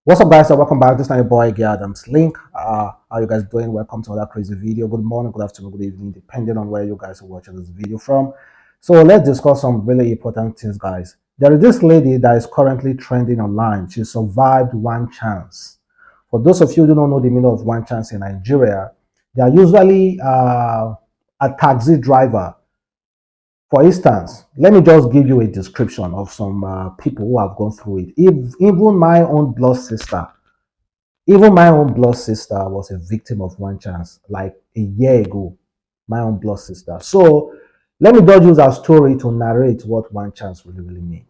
What's up, guys? Welcome back. This is your boy Adamslink. How you guys doing? Welcome to another crazy video. Good morning, good afternoon, good evening, depending on where you guys are watching this video from. So let's discuss some really important things, guys. There is this lady that is currently trending online. She survived one chance. For those of you who do not know the meaning of one chance in Nigeria, they are usually a taxi driver. For instance, let me just give you a description of some people who have gone through it. Even my own blood sister, was a victim of one chance like a year ago. My own blood sister. So let me just use our story to narrate what one chance really means.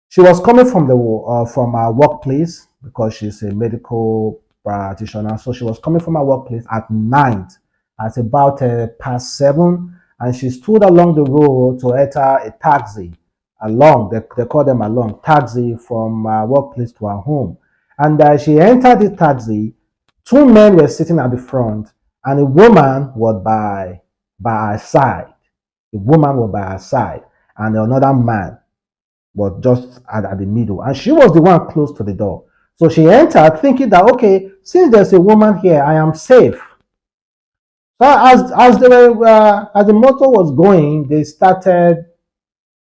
She was coming from our workplace because she's a medical practitioner. So she was coming from our workplace at night at about past 7, and she stood along the road to enter a taxi along. They call them along taxi from our workplace to her home. And she entered the taxi. 2 men were sitting at the front, and a woman was by her side. A woman was by her side, and another man was just at the middle, and she was the one close to the door. So she entered thinking that, okay, since there's a woman here, I am safe. So as the motor was going, they started,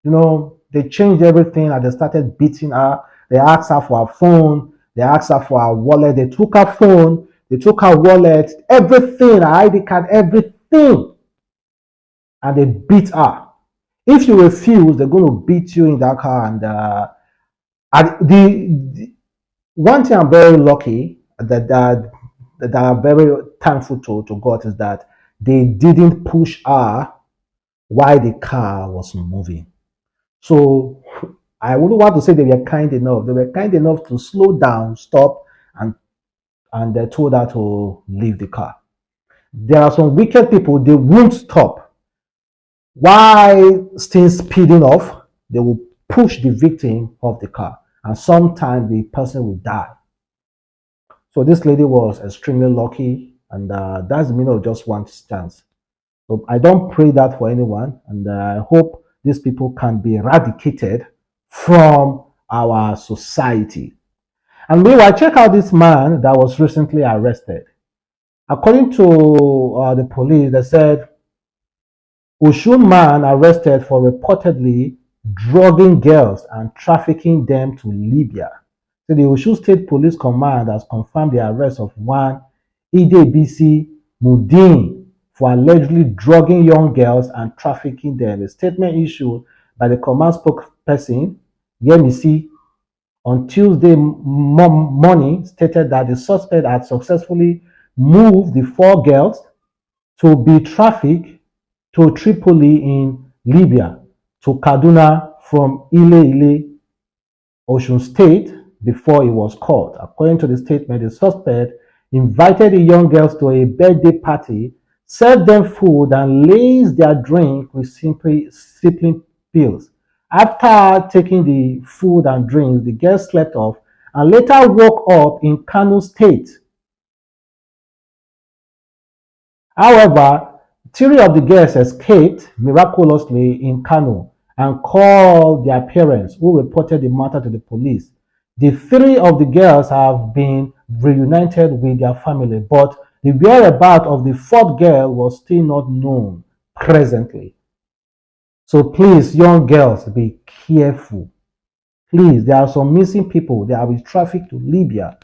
they changed everything, and they started beating her. They asked her for her phone, they asked her for her wallet, they took her phone, they took her wallet, everything, her ID card, everything, and they beat her. If you refuse, they're going to beat you in that car. And the one thing I'm very lucky that I'm very thankful to God is that they didn't push her while the car was moving. So I wouldn't want to say they were kind enough. They were kind enough to slow down, stop, and they told her to leave the car. There are some wicked people, they won't stop. While still speeding off, they will push the victim off the car, and sometimes the person will die. So this lady was extremely lucky, and that's the meaning of just one chance. So I don't pray that for anyone, and I hope these people can be eradicated from our society. And meanwhile, check out this man that was recently arrested. According to the police, they said Oshun man arrested for reportedly drugging girls and trafficking them to Libya. So the Osun State Police Command has confirmed the arrest of one Idebisi Mudin for allegedly drugging young girls and trafficking them. A statement issued by the command spokesperson, Yemisi, on Tuesday morning stated that the suspect had successfully moved the 4 girls to be trafficked to Tripoli in Libya, to Kaduna from Ile, Osun State, before he was caught. According to the statement, the suspect invited the young girls to a birthday party, served them food, and laced their drink with sleeping pills. After taking the food and drinks, the girls slept off and later woke up in Kano State. However, 3 of the girls escaped miraculously in Kano and called their parents, who reported the matter to the police. The 3 of the girls have been reunited with their family, but the whereabouts of the 4th girl was still not known presently. So please, young girls, be careful. Please, there are some missing people. They have been trafficked to Libya.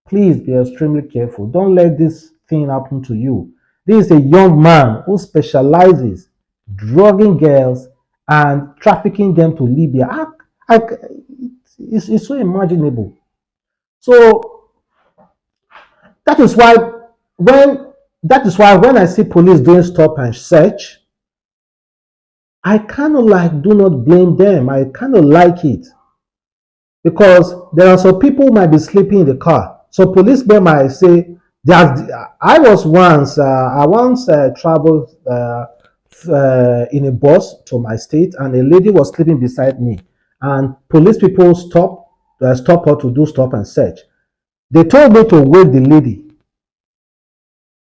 Please be extremely careful. Don't let this thing happen to you. This is a young man who specializes drugging girls and trafficking them to Libya. It's so imaginable. So that is why when I see police doing stop and search, I kind of do not blame them. I kind of like it, because there are some people who might be sleeping in the car. So policemen might say, I once traveled in a bus to my state, and a lady was sleeping beside me, and police people stopped her to do stop and search. They told me to wake the lady.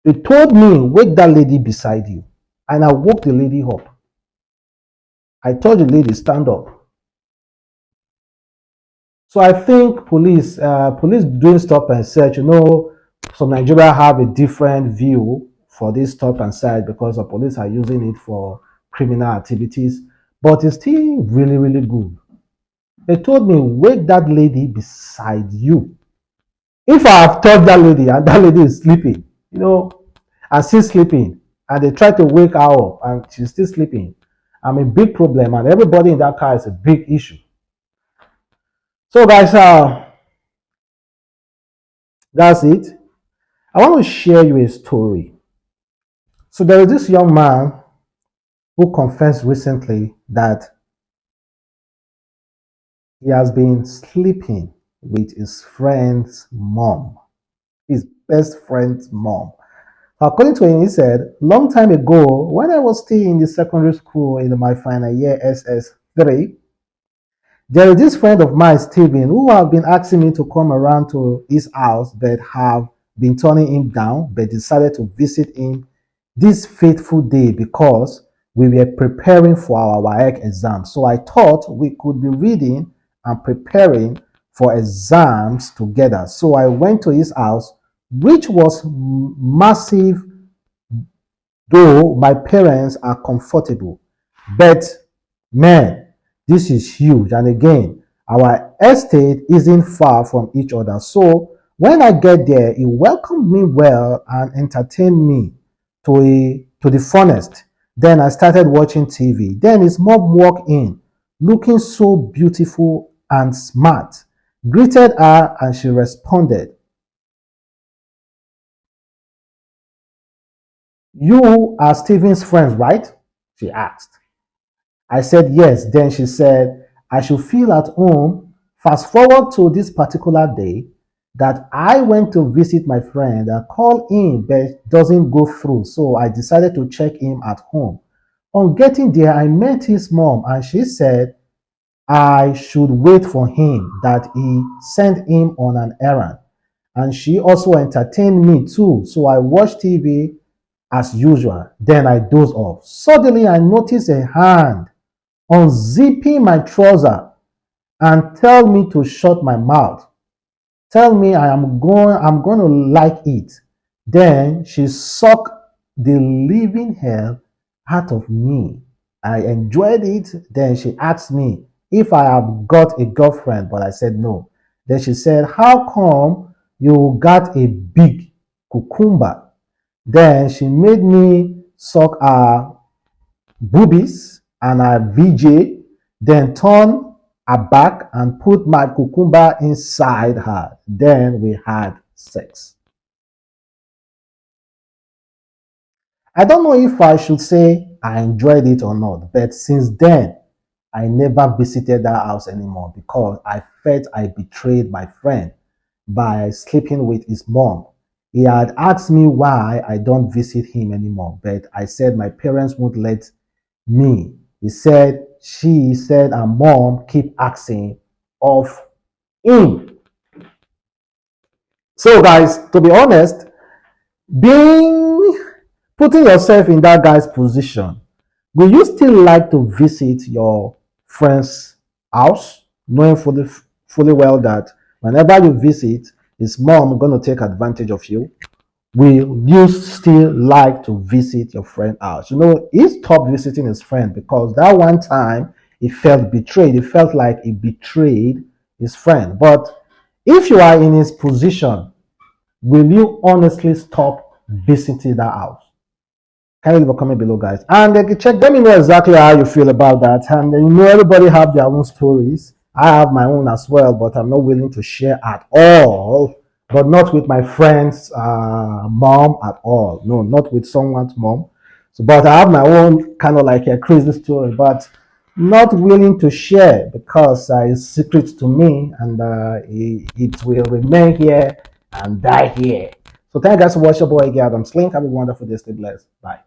They told me, wake that lady beside you. And I woke the lady up. I told the lady, stand up. So I think police doing stop and search, some Nigeria have a different view for this stop and search because the police are using it for criminal activities, but it's still really, really good. They told me, wake that lady beside you. If I have touched that lady and that lady is sleeping, and she's sleeping, and they try to wake her up and she's still sleeping, I'm a big problem, and everybody in that car is a big issue. So, guys, that's it. I want to share you a story. So, there is this young man who confessed recently that he has been sleeping with his friend's mom, his best friend's mom. According to him, he said, long time ago, when I was still in the secondary school in my final year, SS3, there is this friend of mine, Steven, who have been asking me to come around to his house, but have been turning him down, but decided to visit him this fateful day because we were preparing for our WAEC exam. So I thought we could be reading and preparing for exams together. So I went to his house, which was massive, though my parents are comfortable. But man, this is huge. And again, our estate isn't far from each other. So when I get there, he welcomed me well and entertained me to the fullest. Then I started watching TV. Then his mom walked in, looking so beautiful and smart, greeted her, and she responded, "You are Steven's friend, right?" she asked. I said yes. Then she said, I should feel at home. Fast forward to this particular day that I went to visit my friend. I called him, but it doesn't go through. So I decided to check him at home. On getting there, I met his mom and she said I should wait for him, that he sent him on an errand. And she also entertained me too. So I watched TV as usual. Then I dozed off. Suddenly, I noticed a hand unzipping my trouser and tell me to shut my mouth. Tell me I'm going to like it. Then she sucked the living hell out of me. I enjoyed it. Then she asked me if I have got a girlfriend, but I said no. Then she said, how come you got a big cucumber? Then she made me suck her boobies and her VJ, then turn her back and put my cucumber inside her. Then we had sex. I don't know if I should say I enjoyed it or not, but since then, I never visited that house anymore because I felt I betrayed my friend by sleeping with his mom. He had asked me why I don't visit him anymore, but I said my parents won't let me. She said her mom keep asking of him. So guys, to be honest, being putting yourself in that guy's position, will you still like to visit your friend's house, knowing fully well that whenever you visit, his mom gonna take advantage of you? Will you still like to visit your friend's house? He stopped visiting his friend because that one time he felt betrayed. He felt like he betrayed his friend. But if you are in his position, will you honestly stop visiting that house? Can you leave a comment below, guys? And let me know exactly how you feel about that. And everybody have their own stories. I have my own as well, but I'm not willing to share at all. But not with my friend's mom at all. No, not with someone's mom. So, but I have my own kind of like a crazy story, but not willing to share because it's secret to me, and it will remain here and die here. So thank you guys for watching. Your boy Adamslink. Have a wonderful day. Stay blessed. Bye.